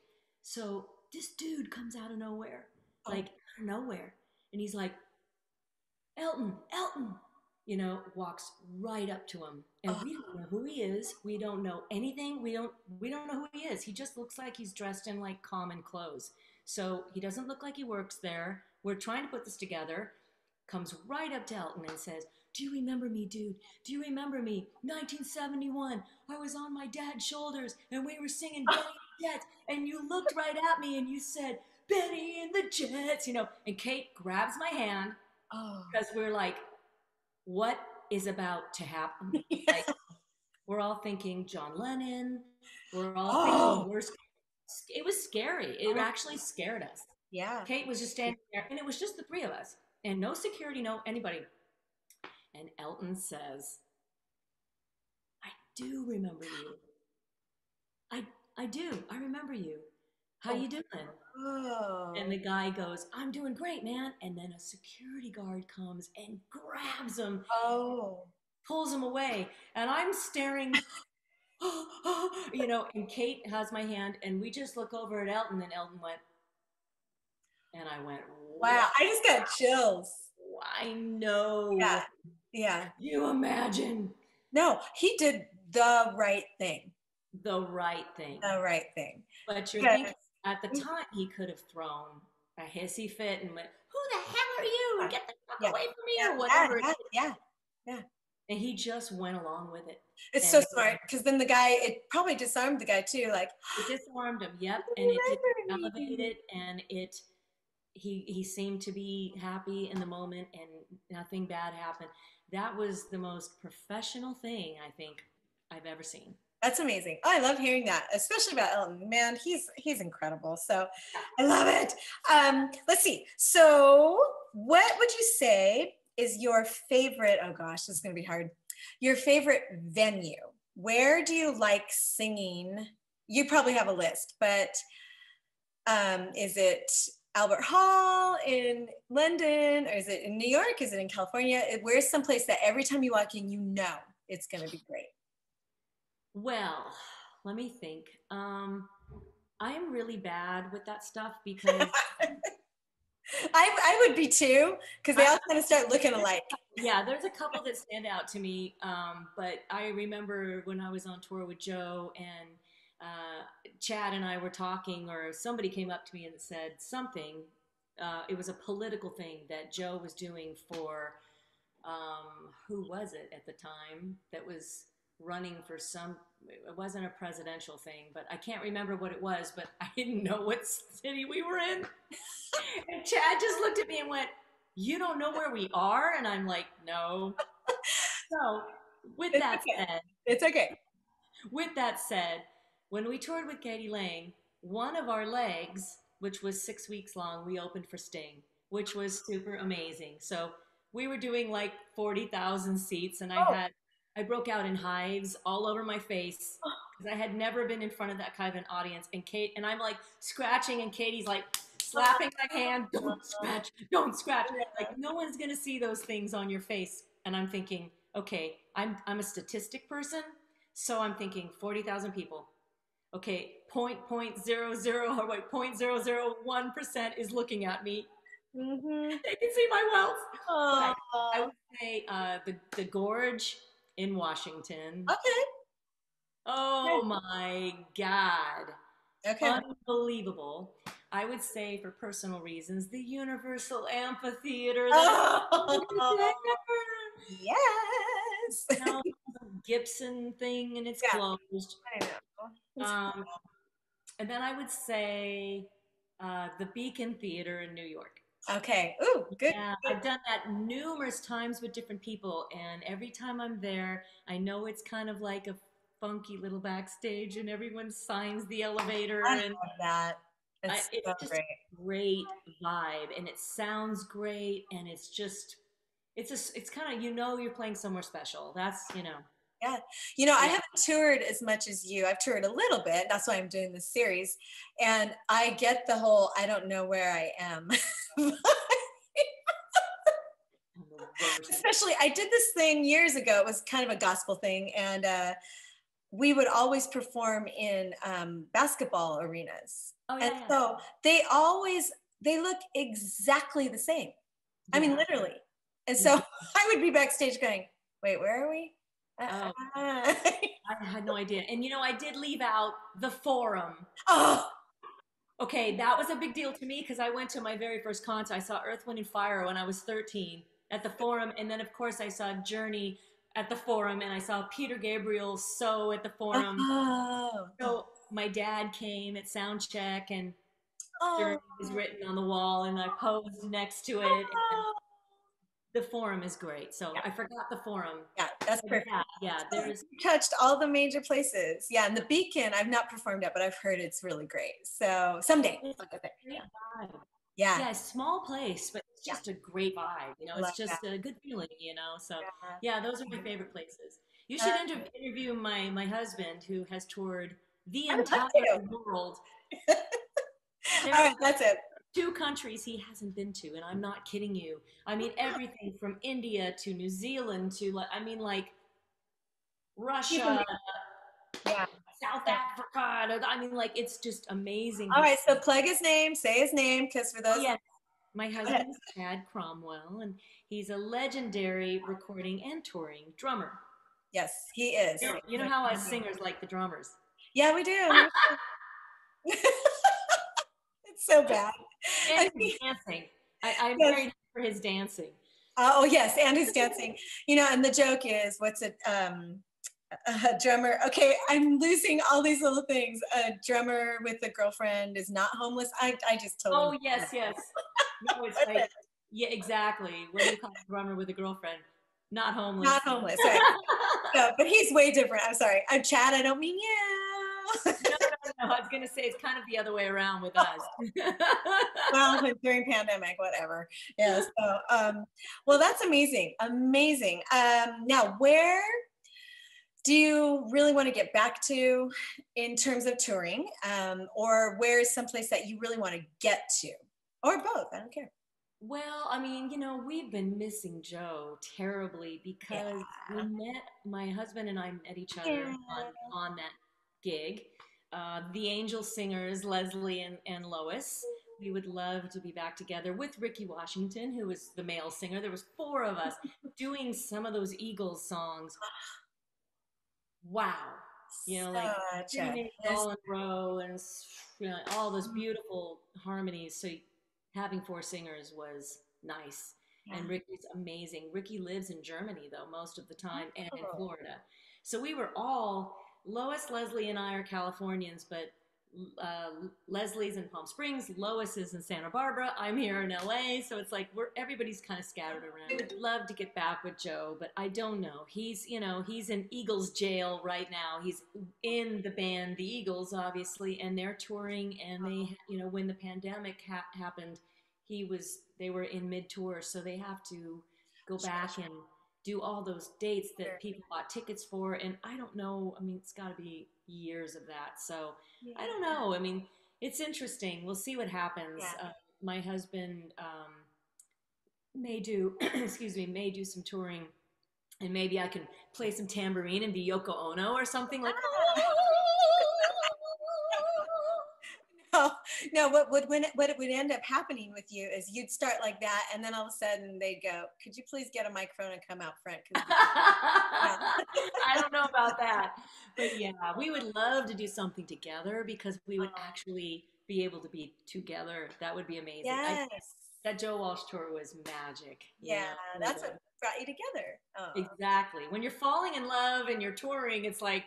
So this dude comes out of nowhere, Oh. like out of nowhere. And he's like, Elton, Elton, walks right up to him. And Oh. we don't know who he is. We don't know anything. We don't know who he is. He just looks like he's dressed in like common clothes. So he doesn't look like he works there. We're trying to put this together. Comes right up to Elton and says, do you remember me, dude? Do you remember me? 1971. I was on my dad's shoulders and we were singing Benny and the Jets. And you looked right at me and you said, Benny and the Jets, And Kate grabs my hand Oh. because we're like, what is about to happen? Yeah. Like, we're all thinking John Lennon. We're all thinking Oh. worst. It was scary. It actually scared us. Yeah. Kate was just standing there, and it was just the three of us, and no security, no anybody. And Elton says, "I do remember you. I I do. I remember you. How Oh. you doing?" Oh. And the guy goes, "I'm doing great, man." And then a security guard comes and grabs him, Oh. pulls him away, and I'm staring, and Kate has my hand, and we just look over at Elton, and Elton went, and I went, Wow. "Wow, I just got chills. I know. Yeah. Yeah. You imagine No, he did the right thing. the right thing." The right thing. But you're Because, thinking at the time he could have thrown a hissy fit and went, "Who the hell are you? And get the fuck yeah. away from me," Yeah. or whatever. Yeah. Yeah. Yeah. And he just went along with it. It's And so smart because then it probably disarmed the guy too. Like, it disarmed him, yep. And it just remember me. elevated, and he seemed to be happy in the moment, and nothing bad happened. That was the most professional thing I think I've ever seen. That's amazing. Oh, I love hearing that, especially about Elton. Man, he's incredible. So I love it. Let's see. So what would you say is your favorite? Oh gosh, this is going to be hard. Your favorite venue? Where do you like singing? You probably have a list, but is it Albert Hall in London, or is it in New York? Is it in California? Where's someplace that every time you walk in, you know it's going to be great? Well, let me think. I'm really bad with that stuff because I would be too, because they all kind of start looking alike. yeah, there's a couple that stand out to me. But I remember when I was on tour with Joe, and Chad and I were talking, or somebody came up to me and said something. It was a political thing that Joe was doing for, who was it at the time that was running for some, it wasn't a presidential thing, but I can't remember what it was, but I didn't know what city we were in. And Chad just looked at me and went, "You don't know where we are?" And I'm like, "No." So with It's that okay. said, It's okay. with that said, when we toured with Katie Lang, one of our legs, which was 6 weeks long, we opened for Sting, which was super amazing. So we were doing like 40,000 seats, and I broke out in hives all over my face because I had never been in front of that kind of an audience. And I'm like scratching, and Katie's like slapping my hand, "Don't scratch, don't scratch." Like, no one's gonna see those things on your face. And I'm thinking, okay, I'm a statistic person, so I'm thinking 40,000 people. Okay, 0.001% is looking at me. Mm-hmm. They can see my wealth. Oh, But I would say the Gorge in Washington. okay. Oh my God. Okay. Unbelievable. I would say, for personal reasons, the Universal Amphitheater. Oh, yes. No, Gibson thing, and it's Yeah, closed. I know. Um, and then I would say the Beacon Theater in New York. Okay. Ooh, good. Yeah, Good. I've done that numerous times with different people, and every time I'm there, I know it's kind of like a funky little backstage, and everyone signs the elevator, I and love that. It's it's so just great. a great vibe, and it sounds great, and it's kind of, you're playing somewhere special. That's. Yeah. I haven't toured as much as you. I've toured a little bit. That's why I'm doing this series. And I get the whole, I don't know where I am. Especially, I did this thing years ago. It was kind of a gospel thing. And we would always perform in basketball arenas. Oh, And yeah, so they look exactly the same. I mean, yeah. literally. And Yeah. so I would be backstage going, wait, where are we? Oh, I had no idea. And I did leave out the Forum. Oh, Okay, that was a big deal to me because I went to my very first concert. I saw Earth, Wind, and Fire when I was 13 at the Forum. And then, of course, I saw Journey at the Forum, and I saw Peter Gabriel's So at the Forum. oh, So my dad came at sound check, and oh, Journey was written on the wall, and I posed next to it. And The Forum is great. So Yeah, I forgot the Forum. yeah, that's But perfect. yeah, yeah, So there's you touched all the major places. Yeah, and the Beacon, I've not performed at, but I've heard it's really great. So someday it's I'll go there. a great vibe. Yeah, Yeah, small place, but it's yeah, just a great vibe. You know, I love it's that. just a good feeling, you know. So Yeah. yeah, those are my favorite places. You Uh, should interview my husband who has toured the I would love entire to. world. There All are right, that's it. two countries he hasn't been to, and I'm not kidding you. I mean, everything from India to New Zealand to like, I mean, like He's amazing. Russia, Yeah. South Yeah. Africa. I mean, like it's just amazing. All He's right, so plug his name, say his name, because for oh those, yeah, my go ahead. husband is Chad Cromwell, and he's a legendary recording and touring drummer. Yes, he is. You know how us singers like the drummers. Yeah, we do. It's so bad. And And his dancing. I yes. married him for his dancing. Oh yes, and he's dancing. And the joke is, what's it? A drummer. Okay, I'm losing all these little things. A drummer with a girlfriend is not homeless. I just totally. Oh yes, yes. No, it's What's like it? yeah, exactly. What do you call a drummer with a girlfriend? Not homeless. Not homeless, right? No, but he's way different. I'm sorry. I'm Chad. I don't mean you. No, no, no. I was gonna say it's kind of the other way around with us. Well, during pandemic, whatever. Yeah. So, well, that's amazing. Amazing. Now, where do you really want to get back to in terms of touring, or where is someplace that you really want to get to, or both? I don't care. Well, I mean, you know, we've been missing Joe terribly Yeah. because my husband and I met each other Yeah. on that gig. The Angel Singers, Leslie and Lois. We would love to be back together with Ricky Washington, who was the male singer. There was four of us doing some of those Eagles songs. Wow. You know, like Such Pretty a Ladies his. All in a Row and you know, all those beautiful harmonies. So having four singers was nice. Yeah. And Ricky's amazing. Ricky lives in Germany though most of the time and in Oh. Florida. So we were all Lois, Leslie, and I are Californians, but Leslie's in Palm Springs, Lois is in Santa Barbara. I'm here in LA, so it's like everybody's kind of scattered around. I'd love to get back with Joe, but I don't know. He's in Eagles jail right now. He's in the band the Eagles, obviously, and they're touring. And when the pandemic happened, they were in mid tour, so they have to go back and do all those dates that people bought tickets for. And I don't know. I mean, it's got to be years of that. So I don't know. I mean, it's interesting. We'll see what happens. Yeah. My husband may do, excuse me, may do some touring, and maybe I can play some tambourine and be Yoko Ono or something like. No, no. What would end up happening with you is you'd start like that, and then all of a sudden they'd go, "Could you please get a microphone and come out front?" Yeah. I don't know about that, but yeah, we would love to do something together because we would actually be able to be together. That would be amazing. Yes. That Joe Walsh tour was magic. Yeah, that's what brought you together. Oh. Exactly. When you're falling in love and you're touring, it's like,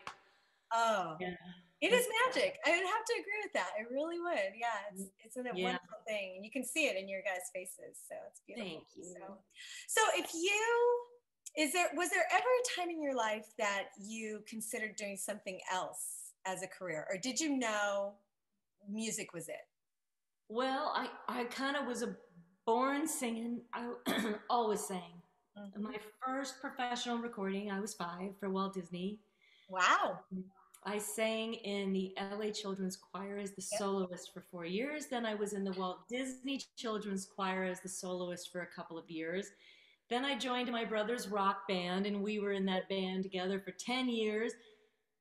Oh. yeah, It is magic. I would have to agree with that. I really would. Yeah, it's a yeah. wonderful thing, and you can see it in your guys' faces. So it's beautiful. Thank you. So if was there ever a time in your life that you considered doing something else as a career, or did you know music was it? Well, I kind of was born singing. I always sang. Mm-hmm. My first professional recording, I was 5 for Walt Disney. Wow. I sang in the LA Children's Choir as the soloist for 4 years. Then I was in the Walt Disney Children's Choir as the soloist for a couple of years. Then I joined my brother's rock band, and we were in that band together for 10 years.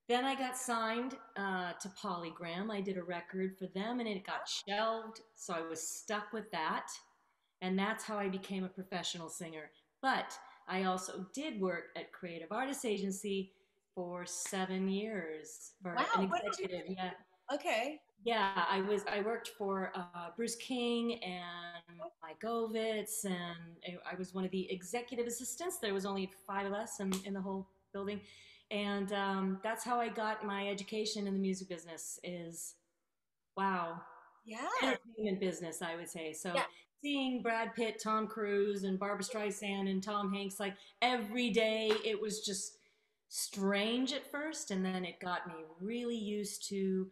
Then I got signed to Polygram. I did a record for them, and it got shelved, so I was stuck with that. And that's how I became a professional singer. But I also did work at Creative Artists Agency for 7 years for an executive. Yeah. Okay. Yeah, I worked for Bruce King and Mike Ovitz, and I was one of the executive assistants. There was only 5 of us in the whole building, and that's how I got my education in the music business. Wow, Yeah. entertainment business, I would say. So Yeah. seeing Brad Pitt, Tom Cruise, and Barbara Streisand and Tom Hanks like every day, it was just strange at first, and then it got me really used to,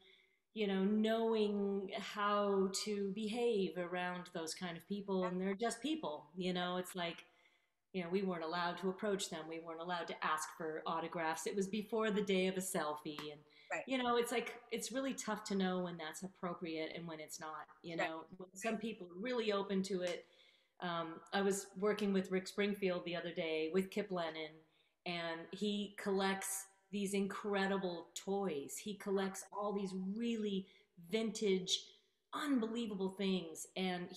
knowing how to behave around those kind of people, and they're just people. It's like, we weren't allowed to approach them. We weren't allowed to ask for autographs. It was before the day of a selfie. And, Right. it's like, it's really tough to know when that's appropriate and when it's not. Right. When some people are really open to it. I was working with Rick Springfield the other day with Kip Lennon, and he collects these incredible toys. He collects all these really vintage, unbelievable things. And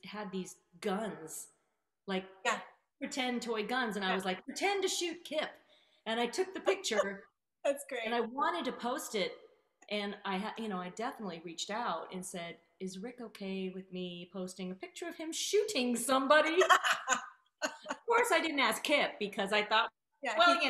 had these guns, like Yeah. pretend toy guns, and I Yeah. was like, pretend to shoot Kip, and I took the picture That's great. and I wanted to post it, and I definitely reached out and said, is Rick okay with me posting a picture of him shooting somebody? Of course I didn't ask Kip, because I thought, Yeah, well, who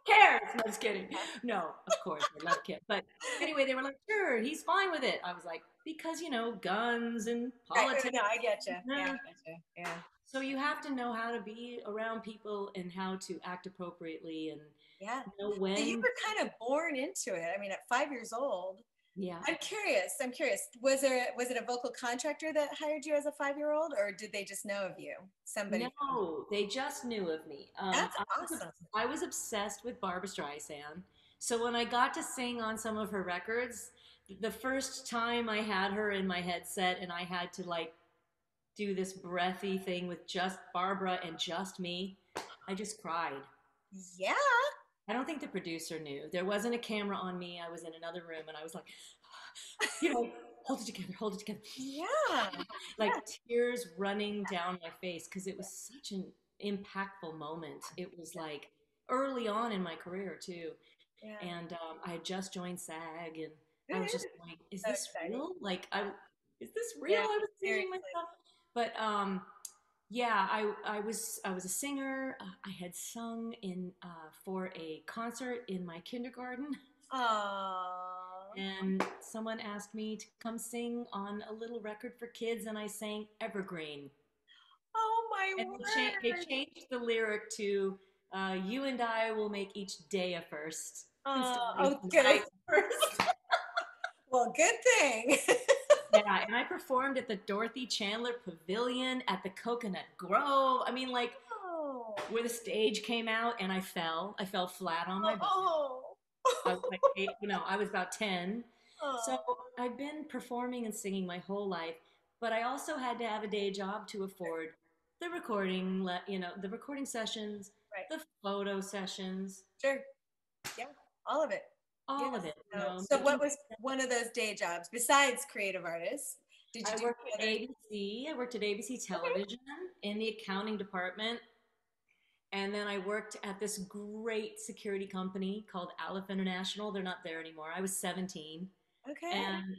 cares? No, just kidding. No, of course I love Kip, but anyway, they were like, sure, he's fine with it. I was like, because guns and right. politics. No, I get you. Yeah, I Nah. get you. Yeah. So you have to know how to be around people and how to act appropriately and Yeah. know So you when. were kind of born into it. I mean, at 5 years old. Yeah. I'm curious. I'm curious. Was it a vocal contractor that hired you as a 5-year-old, or did they just know of you? Somebody. No, they just knew of me. That's I was, awesome. I was obsessed with Barbara Streisand. So when I got to sing on some of her records, the first time I had her in my headset and I had to like do this breathy thing with just Barbara and just me, I just cried. Yeah. I don't think the producer knew. There wasn't a camera on me. I was in another room and I was like, hold it together, hold it together. Yeah. Like Yeah. tears running down my face because it was such an impactful moment. It was like early on in my career too. Yeah. And I had just joined SAG, and I was Good. just like, is So this exciting. real? Like, is this real? Yeah. I was singing Seriously. myself. But yeah, I was a singer. I had sung in for a concert in my kindergarten, Oh. and someone asked me to come sing on a little record for kids, and I sang Evergreen. Oh my And they word. changed the lyric to "You and I will make each day a first" instead of Oh, each good. night a first. Well, good thing. Yeah, and I performed at the Dorothy Chandler Pavilion at the Coconut Grove. I mean, like, Oh. where the stage came out and I fell. I fell flat on my butt. Oh. I was like, I was about 10. So Oh. I've been performing and singing my whole life, but I also had to have a day job to afford the recording, the recording sessions, Right. the photo sessions, Sure. Yeah. All of it. Yes. all of it. So what was one of those day jobs besides creative artist? Did you I do worked at other? ABC. I worked at ABC Okay. Television in the accounting department. And then I worked at this great security company called Aleph International. They're not there anymore. I was 17. Okay. And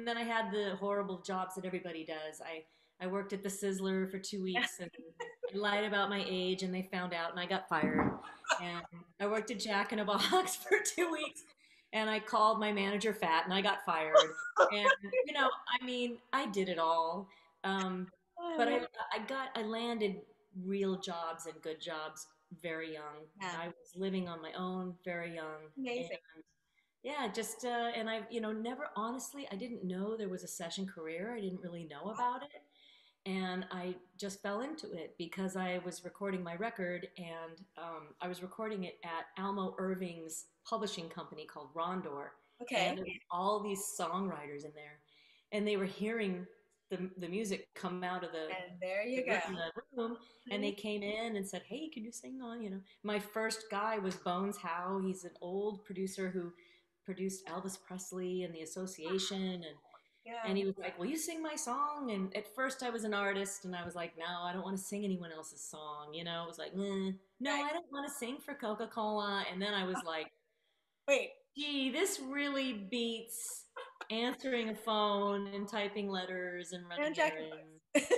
then I had the horrible jobs that everybody does. I worked at the Sizzler for 2 weeks, and I lied about my age, and they found out, and I got fired. And I worked at Jack in a Box for 2 weeks, and I called my manager fat, and I got fired. And I mean, I did it all. Um, but Oh, I landed real jobs and good jobs very young. yeah. I was living on my own very young, and Amazing. yeah, just and I, never honestly, I didn't know there was a session career. I didn't really know about it, and I just fell into it because I was recording my record, and I was recording it at Almo Irving's publishing company called Rondor, and Okay. there was all these songwriters in there, and they were hearing the music come out of And there the you go. room, and they came in and said, "Hey, can you sing on?" My first guy was Bones Howe. He's an old producer who produced Elvis Presley and the Association, and Yeah. he was like, "Will you sing my song?" And at first, I was an artist, and I was like, "No, I don't want to sing anyone else's song." It was like, "No, Right. I don't want to sing for Coca-Cola." And then I was like, Wait. "Gee, this really beats answering a phone and typing letters and running And Jack in errands." the Box.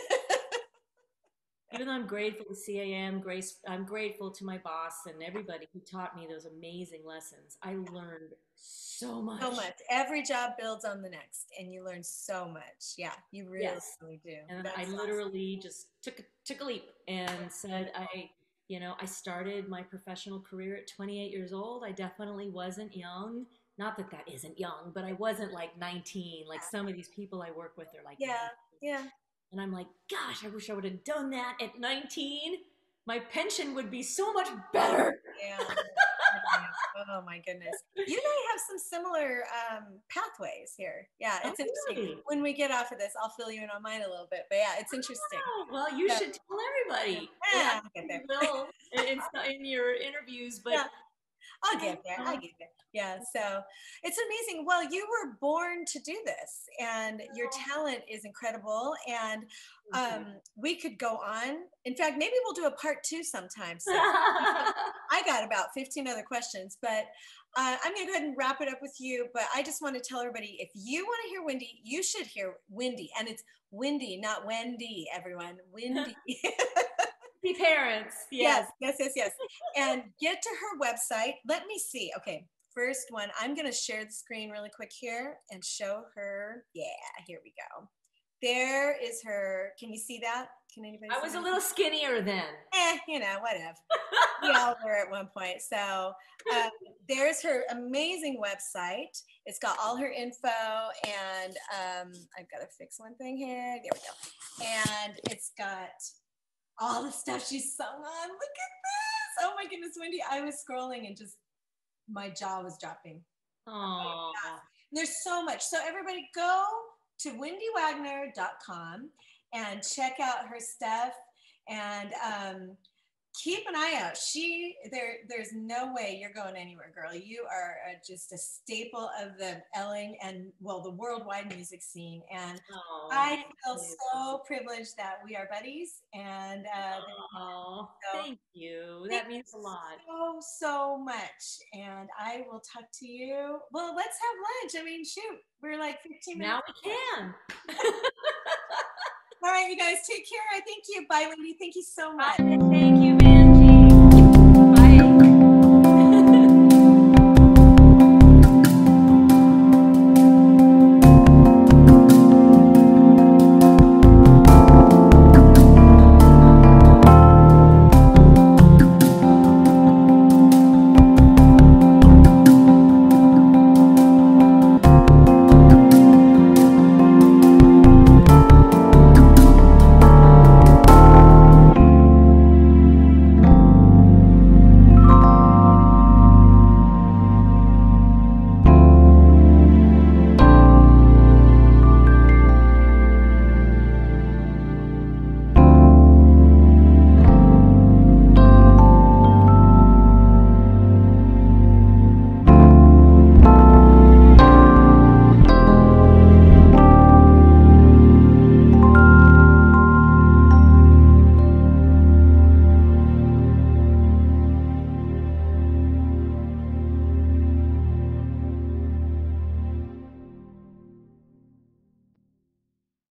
Even though I'm grateful to CAM, I'm grateful to my boss and everybody who taught me those amazing lessons. I learned so So much. much. Every job builds on the next, and you learn so much. Yeah, you really, Yes. really do. And I That's awesome. literally just took a leap and said, I started my professional career at 28 years old. I definitely wasn't young. Not that that isn't young, but I wasn't like 19. Like some of these people I work with are like Yeah, 19. yeah. And I'm like, gosh, I wish I would have done that at 19. My pension would be so much better. Yeah. Oh my goodness. You and I have some similar pathways here. Yeah, Oh, it's interesting. really? When we get off of this, I'll fill you in on mine a little bit. But yeah, it's interesting. Oh, well, you So, should tell everybody. yeah, I'm I'll get sure you there. will in your interviews, but Yeah, I'll you get there. I know, get there. Yeah. So it's amazing. Well, you were born to do this, and your well, talent is incredible. And thank you. we could go on. In fact, maybe we'll do a part two sometime soon. I got about 15 other questions, but I'm going to go ahead and wrap it up with you. But I just want to tell everybody, if you want to hear Windy, you should hear Windy. And it's Windy, not Wendy, everyone. Windy. Happy parents, Yes, yes. yes, yes, yes. And get to her website. Let me see. Okay, first one. I'm going to share the screen really quick here and show her. Yeah, here we go. There is her. Can you see that? Can anybody I see was a that? little skinnier then. Whatever. We all were at one point. So there's her amazing website. It's got all her info, and I've got to fix one thing here. There we go. And it's got all the stuff she's sung on. Look at this. Oh my goodness, Wendy. I was scrolling and just my jaw was dropping. Oh, There's so much. So everybody go to windywagner.com and check out her stuff, and keep an eye out. There's no way you're going anywhere, girl. You are just a staple of the LA and the worldwide music scene. And I feel so privileged that we are buddies. And thank you. That means a lot. so much. And I will talk to you. Well, let's have lunch. I mean, shoot, we're like 15 minutes. Now we can. All right, you guys, take care. I thank you. Bye, Wendy. Thank you so much. Thank you.